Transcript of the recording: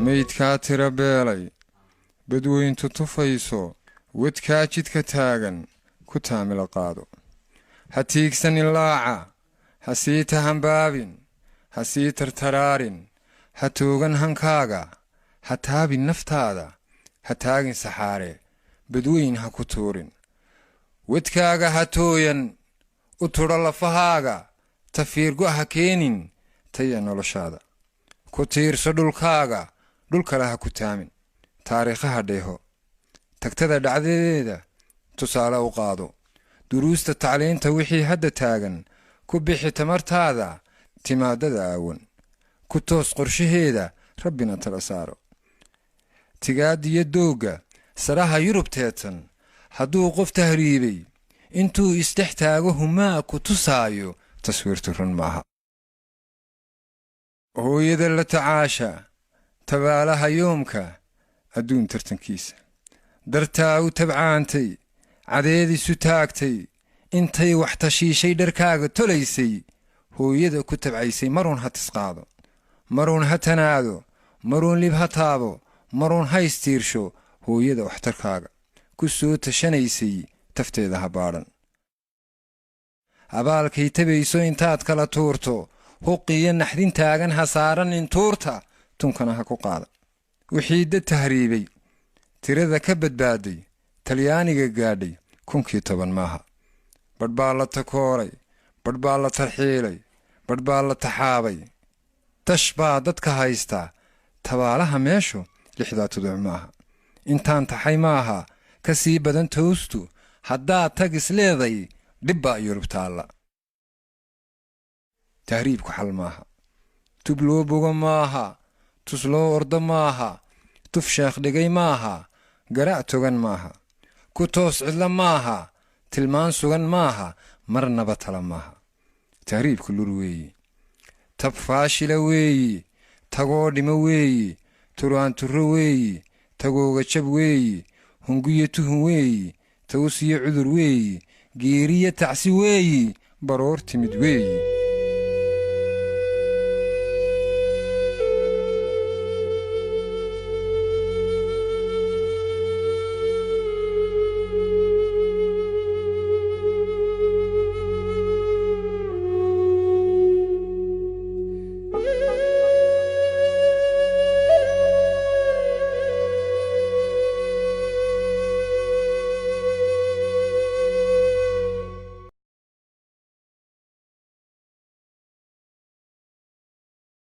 meydkaa tira beelay badweyntu tufayso wadkaa jidka taagan ku taamila qaado ha tiigsanin laaca ha sii tahanbaabin ha sii tartaraarin ha toogan hankaaga ha taabin naftaada ha taagin saxaare badweyn ha ku tuurin wadkaaga ha tooyan u tudha lafahaaga tafiirgo ha keenin taya noloshaada ku tiirso dhulkaaga dhul kale ha ku taamin taariikhaha dheeho tagtada dhacdadeeda tusaale u qaado duruusta tacliinta wixii hadda taagan ku bixi tamartaada timaadada aawan ku toos qorshaheeda rabbina tala saaro tigaadiyo doogga saraha yurub teedsan hadduu qof tahriibay intuu isdhex taago humaa ku tusaayo taswiirtu run maaha hooyada la tacaasha tabaalaha yoomka adduun tartankiisa dartaa u tabcaantay cadeediisu taagtay intay wax tashiishay dharkaaga tolaysay hooyada ku tabcaysay maruun ha tisqaado maruun ha tanaado maruun lib ha taabo maruun ha istiirsho hooyada waxtarkaaga ku soo tashanaysay tafteeda ha baadhan abaalkay tabayso intaad kala tuurto huqiyo naxdin taagan ha saaranin tuurta tunkana ha ku qaada wixii dad tahriibay tirada ka badbaaday talyaaniga gaadhay 1010 maaha badh baa la takooray badh baa la tarxiilay badh baa la taxaabay tash baa dadka haystaa tabaalaha meeshu 6 maaha intaan taxay maaha ka sii badan toostu haddaad tag isleeday dhibbaa yurub taalla tahriibku xal maaha tub loo boga maaha tus loo orda maaha tuf sheekh dhigay maaha garac togan maaha ku toos cidla maaha tilmaan sugan maaha marnaba tala maaha tahriibku lur weeyi tab faashila weeyi tagoo dhimo weeyi turaanturro weeyi tagooga jab weeyi hungiyo tuhun weeyi tawsiyo cudur weeyi geeriyo tacsi weeyi baroor timid weeyi